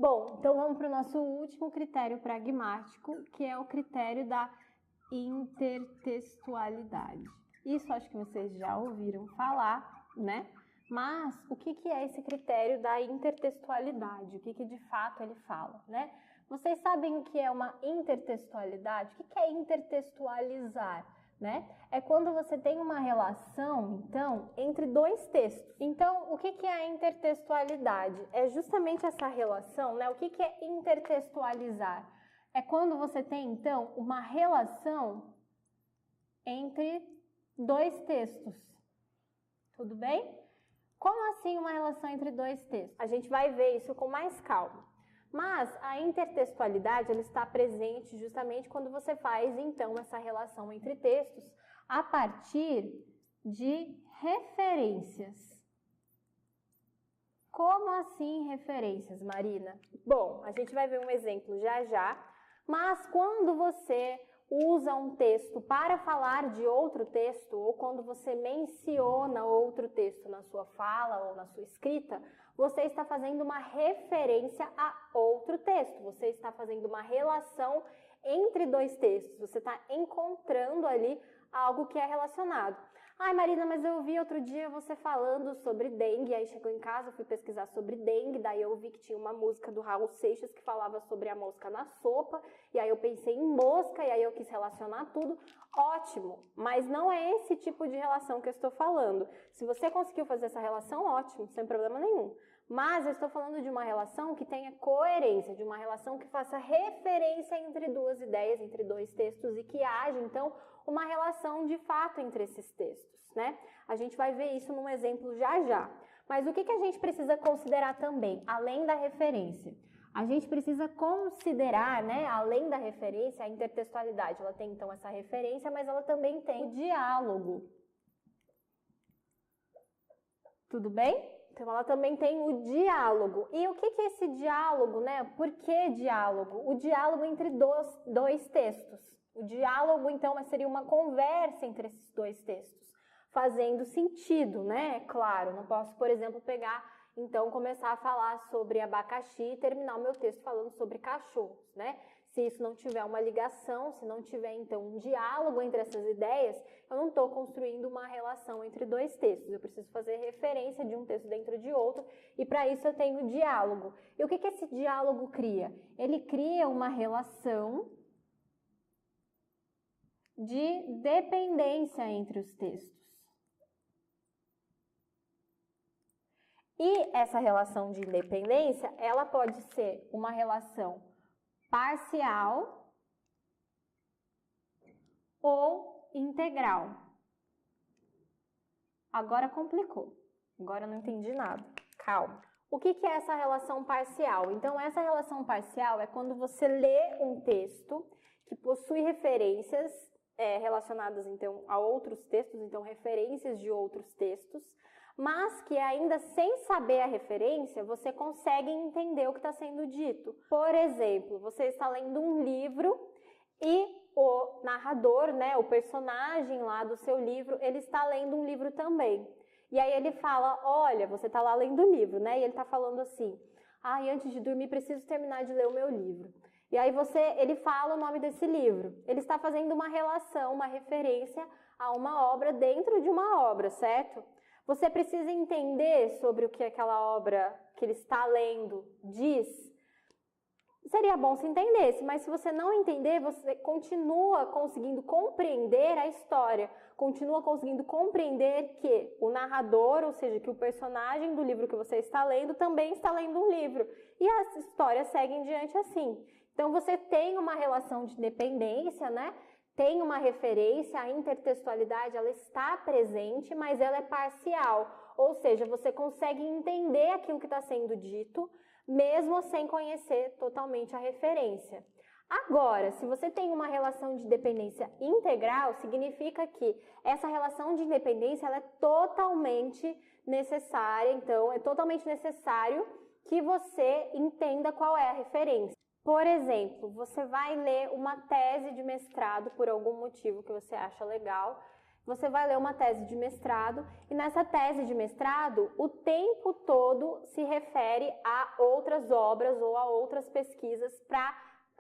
Bom, então vamos para o nosso último critério pragmático, que é o critério da intertextualidade. Isso acho que vocês já ouviram falar, né? Mas o que é esse critério da intertextualidade? O que de fato ele fala, né? Vocês sabem o que é uma intertextualidade? O que é intertextualizar? Né? É quando você tem uma relação, então, entre dois textos. Então, o que é a intertextualidade? É justamente essa relação, né? O que é intertextualizar? É quando você tem, então, uma relação entre dois textos. Tudo bem? Como assim uma relação entre dois textos? A gente vai ver isso com mais calma. Mas a intertextualidade ela está presente justamente quando você faz, então, essa relação entre textos a partir de referências. Como assim referências, Marina? Bom, a gente vai ver um exemplo já, mas quando você usa um texto para falar de outro texto, ou quando você menciona outro texto na sua fala ou na sua escrita, você está fazendo uma referência a outro texto, você está fazendo uma relação entre dois textos, você está encontrando ali algo que é relacionado. Ai, Marina, mas eu vi outro dia você falando sobre dengue, aí chegou em casa, fui pesquisar sobre dengue, daí eu vi que tinha uma música do Raul Seixas que falava sobre a mosca na sopa, e aí eu pensei em mosca, e aí eu quis relacionar tudo. Ótimo, mas não é esse tipo de relação que eu estou falando. Se você conseguiu fazer essa relação, ótimo, sem problema nenhum. Mas eu estou falando de uma relação que tenha coerência, de uma relação que faça referência entre duas ideias, entre dois textos e que haja, então, uma relação de fato entre esses textos, né? A gente vai ver isso num exemplo já. Mas o que a gente precisa considerar também, além da referência? A gente precisa considerar, né, além da referência, a intertextualidade. Ela tem, então, essa referência, mas ela também tem o diálogo. Tudo bem? Então, ela também tem o diálogo. E o que é esse diálogo, né? Por que diálogo? O diálogo entre dois textos. O diálogo, então, seria uma conversa entre esses dois textos, fazendo sentido, né? Claro, não posso, por exemplo, pegar, então, começar a falar sobre abacaxi e terminar o meu texto falando sobre cachorros, né? Se isso não tiver uma ligação, se não tiver, então, um diálogo entre essas ideias, eu não estou construindo uma relação entre dois textos. Eu preciso fazer referência de um texto dentro de outro e, para isso, eu tenho diálogo. E o que esse diálogo cria? Ele cria uma relação de dependência entre os textos. E essa relação de independência, ela pode ser uma relação parcial ou integral. Agora complicou. Agora eu não entendi nada. Calma. O que é essa relação parcial? Então, essa relação parcial é quando você lê um texto que possui referências relacionadas, então, a outros textos, então, referências de outros textos, mas que ainda sem saber a referência, você consegue entender o que está sendo dito. Por exemplo, você está lendo um livro e o narrador, né, o personagem lá do seu livro, ele está lendo um livro também. E aí ele fala, olha, você está lá lendo o livro, né, e ele está falando assim, e antes de dormir preciso terminar de ler o meu livro. E aí ele fala o nome desse livro. Ele está fazendo uma relação, uma referência a uma obra dentro de uma obra, certo? Você precisa entender sobre o que aquela obra que ele está lendo diz. Seria bom se entendesse, mas se você não entender, você continua conseguindo compreender a história, continua conseguindo compreender que o narrador, ou seja, que o personagem do livro que você está lendo também está lendo um livro. E as histórias seguem diante assim. Então você tem uma relação de dependência, né? Tem uma referência, a intertextualidade ela está presente, mas ela é parcial. Ou seja, você consegue entender aquilo que está sendo dito, mesmo sem conhecer totalmente a referência. Agora, se você tem uma relação de dependência integral, significa que essa relação de independência ela é totalmente necessária, então é totalmente necessário que você entenda qual é a referência. Por exemplo, você vai ler uma tese de mestrado por algum motivo que você acha legal, você vai ler uma tese de mestrado e nessa tese de mestrado o tempo todo se refere a outras obras ou a outras pesquisas para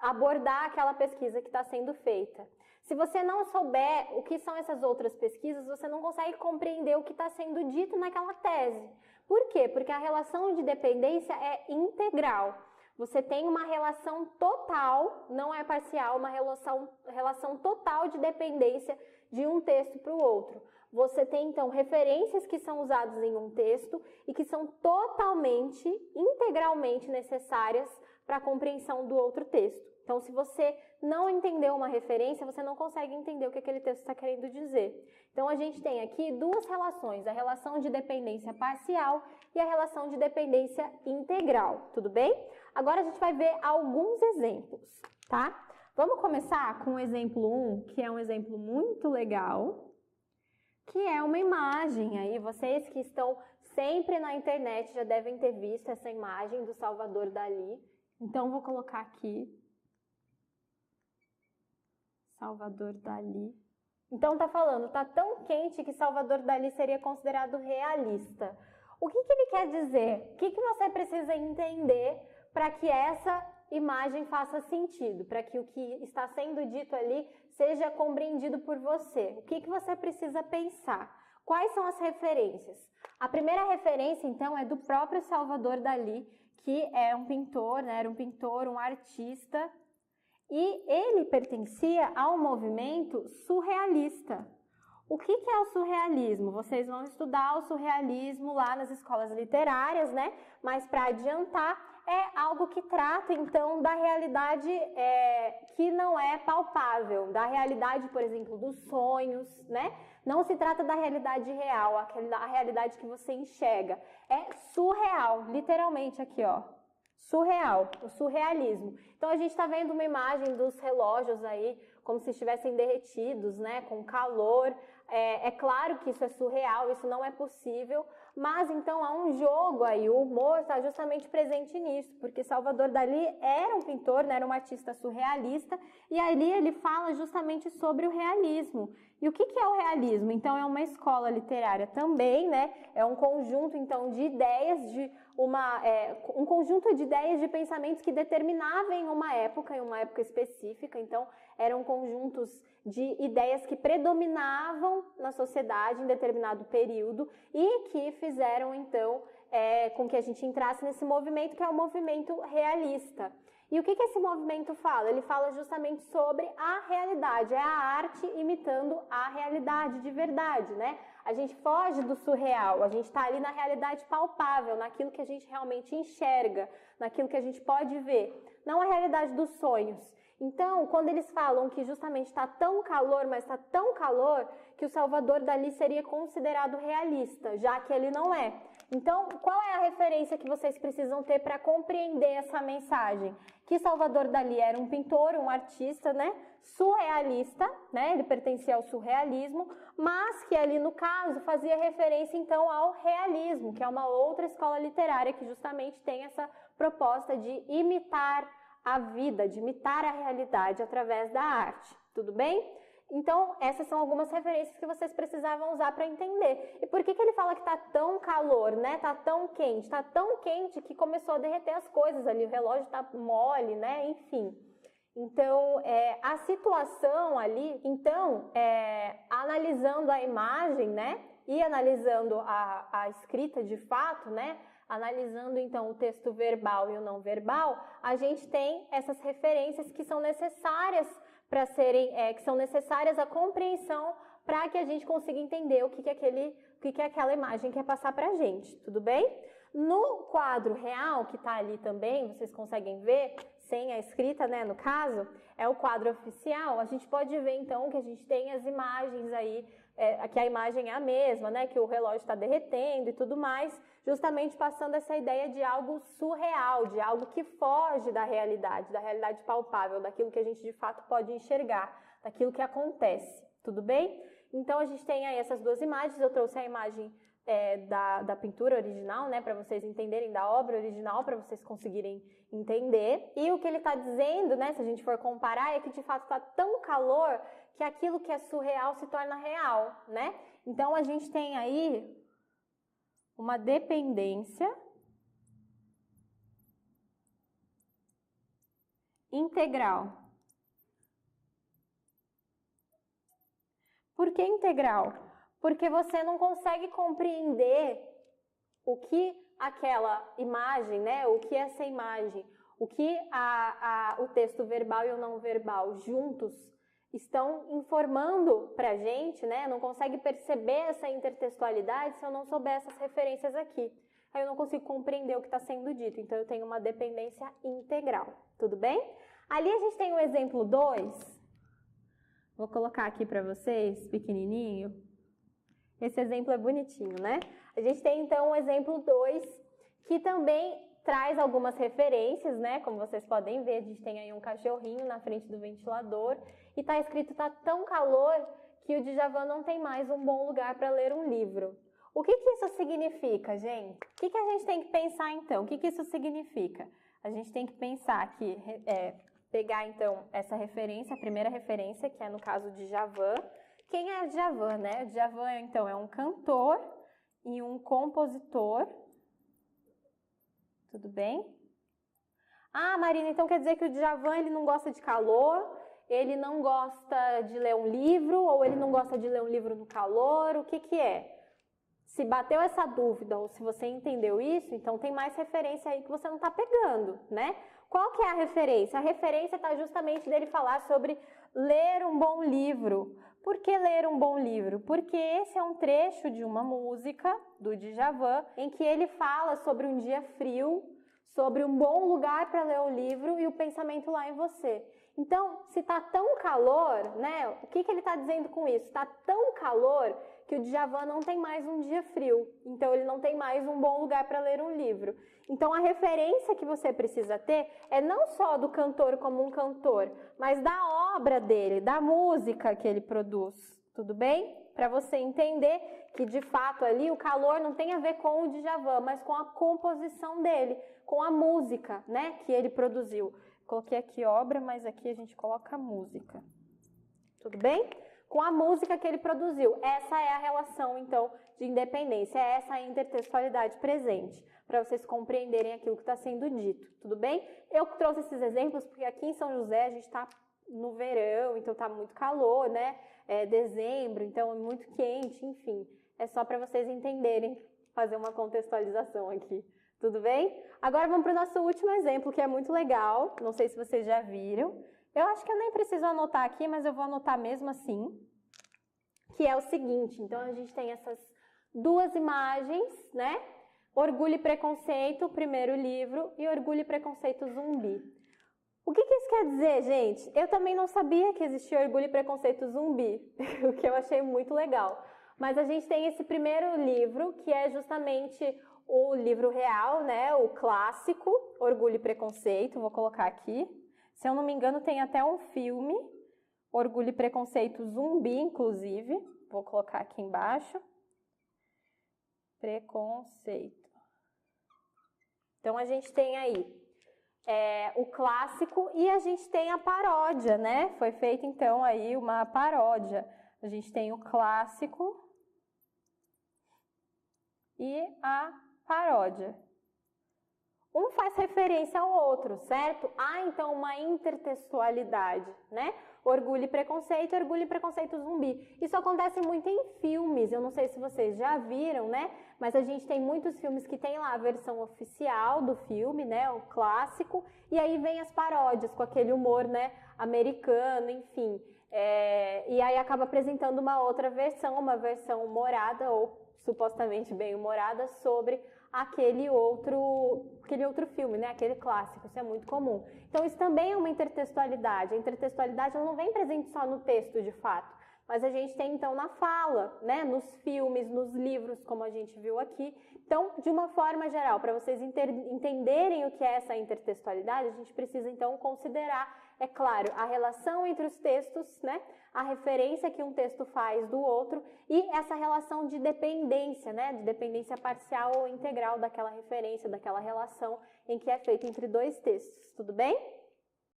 abordar aquela pesquisa que está sendo feita. Se você não souber o que são essas outras pesquisas, você não consegue compreender o que está sendo dito naquela tese. Por quê? Porque a relação de dependência é integral. Você tem uma relação total, não é parcial, uma relação total de dependência de um texto para o outro. Você tem, então, referências que são usadas em um texto e que são totalmente, integralmente necessárias para a compreensão do outro texto. Então, se você não entendeu uma referência, você não consegue entender o que aquele texto está querendo dizer. Então, a gente tem aqui duas relações, a relação de dependência parcial e a relação de dependência integral, tudo bem? Agora, a gente vai ver alguns exemplos, tá? Vamos começar com o exemplo 1, que é um exemplo muito legal, que é uma imagem aí. Vocês que estão sempre na internet já devem ter visto essa imagem do Salvador Dalí. Então, vou colocar aqui. Salvador Dalí. Então, tá falando, tá tão quente que Salvador Dalí seria considerado realista. O que ele quer dizer? O que você precisa entender para que essa imagem faça sentido, para que o que está sendo dito ali seja compreendido por você? O que você precisa pensar? Quais são as referências? A primeira referência, então, é do próprio Salvador Dalí, que é um pintor, né? Era um pintor, um artista, e ele pertencia ao movimento surrealista. O que é o surrealismo? Vocês vão estudar o surrealismo lá nas escolas literárias, né? Mas para adiantar, é algo que trata, então, da realidade que não é palpável, da realidade, por exemplo, dos sonhos, né? Não se trata da realidade real, a realidade que você enxerga. É surreal, literalmente aqui, ó. Surreal, o surrealismo. Então, a gente está vendo uma imagem dos relógios aí, como se estivessem derretidos, né? Com calor. É claro que isso é surreal, isso não é possível, mas então há um jogo aí, o humor está justamente presente nisso, porque Salvador Dalí era um pintor, né, era um artista surrealista, e ali ele fala justamente sobre o realismo. E o que é o realismo? Então é uma escola literária também, né, é um conjunto então de ideias, um conjunto de ideias, de pensamentos que determinavam em uma época específica, então eram conjuntos de ideias que predominavam na sociedade em determinado período e que fizeram, então, com que a gente entrasse nesse movimento que é o movimento realista. E o que esse movimento fala? Ele fala justamente sobre a realidade, é a arte imitando a realidade de verdade, né? A gente foge do surreal, a gente está ali na realidade palpável, naquilo que a gente realmente enxerga, naquilo que a gente pode ver, não a realidade dos sonhos. Então, quando eles falam que justamente está tão calor, mas está tão calor, que o Salvador Dalí seria considerado realista, já que ele não é. Então, qual é a referência que vocês precisam ter para compreender essa mensagem? Que Salvador Dalí era um pintor, um artista, né? Surrealista, né? Ele pertencia ao surrealismo, mas que ali no caso fazia referência então ao realismo, que é uma outra escola literária que justamente tem essa proposta de imitar a vida, de imitar a realidade através da arte, tudo bem? Então, essas são algumas referências que vocês precisavam usar para entender. E por que ele fala que está tão calor, né? Está tão quente? Está tão quente que começou a derreter as coisas ali, o relógio está mole, né? Enfim. Então, a situação ali, então, analisando a imagem, né? E analisando a escrita de fato, né? Analisando, então, o texto verbal e o não verbal, a gente tem essas referências que são necessárias para serem, que são necessárias à compreensão para que a gente consiga entender o que aquela imagem quer passar para a gente, tudo bem? No quadro real, que está ali também, vocês conseguem ver, sem a escrita, né, no caso, é o quadro oficial, a gente pode ver, então, que a gente tem as imagens aí, que a imagem é a mesma, né, que o relógio está derretendo e tudo mais, justamente passando essa ideia de algo surreal, de algo que foge da realidade palpável, daquilo que a gente de fato pode enxergar, daquilo que acontece, tudo bem? Então a gente tem aí essas duas imagens, eu trouxe a imagem da pintura original, né, para vocês entenderem da obra original, para vocês conseguirem entender. E o que ele está dizendo, né, se a gente for comparar, é que de fato está tão calor que aquilo que é surreal se torna real, né? Então a gente tem aí uma dependência integral. Por que integral? Porque você não consegue compreender o que aquela imagem, né? O que essa imagem, o que o texto verbal e o não verbal juntos estão informando para a gente, né? Não consegue perceber essa intertextualidade se eu não souber essas referências aqui. Aí eu não consigo compreender o que está sendo dito. Então eu tenho uma dependência integral. Tudo bem? Ali a gente tem o exemplo 2. Vou colocar aqui para vocês, pequenininho. Esse exemplo é bonitinho, né? A gente tem, então, o exemplo 2, que também traz algumas referências, né? Como vocês podem ver, a gente tem aí um cachorrinho na frente do ventilador e tá escrito, tá tão calor que o Djavan não tem mais um bom lugar para ler um livro. O que isso significa, gente? O que a gente tem que pensar, então? O que isso significa? A gente tem que pensar que... pegar, então, essa referência, a primeira referência, que é no caso de Djavan. Quem é Djavan, né? Djavan, então, é um cantor e um compositor. Tudo bem? Ah, Marina, então quer dizer que o Djavan, ele não gosta de calor, ele não gosta de ler um livro, ou ele não gosta de ler um livro no calor, o que é? Se bateu essa dúvida, ou se você entendeu isso, então tem mais referência aí que você não está pegando, né? Qual que é a referência? A referência está justamente dele falar sobre ler um bom livro. Por que ler um bom livro? Porque esse é um trecho de uma música do Djavan em que ele fala sobre um dia frio, sobre um bom lugar para ler o livro e o pensamento lá em você. Então, se está tão calor, né? O que ele está dizendo com isso? Está tão calor que o Djavan não tem mais um dia frio. Então, ele não tem mais um bom lugar para ler um livro. Então, a referência que você precisa ter é não só do cantor como um cantor, mas da obra dele, da música que ele produz. Tudo bem? Para você entender que, de fato, ali o calor não tem a ver com o Djavan, mas com a composição dele, com a música, né, que ele produziu. Coloquei aqui obra, mas aqui a gente coloca música. Tudo bem? Com a música que ele produziu. Essa é a relação, então, de independência. É essa a intertextualidade presente, para vocês compreenderem aquilo que está sendo dito. Tudo bem? Eu trouxe esses exemplos porque aqui em São José a gente está no verão, então está muito calor, né? É dezembro, então é muito quente, enfim. É só para vocês entenderem, fazer uma contextualização aqui. Tudo bem? Agora vamos para o nosso último exemplo, que é muito legal. Não sei se vocês já viram. Eu acho que eu nem preciso anotar aqui, mas eu vou anotar mesmo assim. Que é o seguinte, então a gente tem essas duas imagens, né? Orgulho e Preconceito, o primeiro livro, e Orgulho e Preconceito Zumbi. O que isso quer dizer, gente? Eu também não sabia que existia Orgulho e Preconceito Zumbi, o que eu achei muito legal. Mas a gente tem esse primeiro livro, que é justamente o livro real, né? O clássico, Orgulho e Preconceito, vou colocar aqui. Se eu não me engano, tem até um filme, Orgulho e Preconceito Zumbi, inclusive. Vou colocar aqui embaixo. Preconceito. Então, a gente tem aí o clássico e a gente tem a paródia, né? Foi feita, então, aí uma paródia. A gente tem o clássico e a paródia. Um faz referência ao outro, certo? Há, então, uma intertextualidade, né? Orgulho e Preconceito Zumbi. Isso acontece muito em filmes, eu não sei se vocês já viram, né? Mas a gente tem muitos filmes que tem lá a versão oficial do filme, né? O clássico, e aí vem as paródias com aquele humor, né? Americano, enfim. E aí acaba apresentando uma outra versão, uma versão humorada ou supostamente bem humorada sobre aquele outro filme, né? Aquele clássico, isso é muito comum. Então, isso também é uma intertextualidade. A intertextualidade ela não vem presente só no texto, de fato, mas a gente tem, então, na fala, né? Nos filmes, nos livros, como a gente viu aqui. Então, de uma forma geral, para vocês entenderem o que é essa intertextualidade, a gente precisa, então, considerar é claro, a relação entre os textos, né? A referência que um texto faz do outro e essa relação de dependência, né? De dependência parcial ou integral daquela referência, daquela relação em que é feito entre dois textos, tudo bem?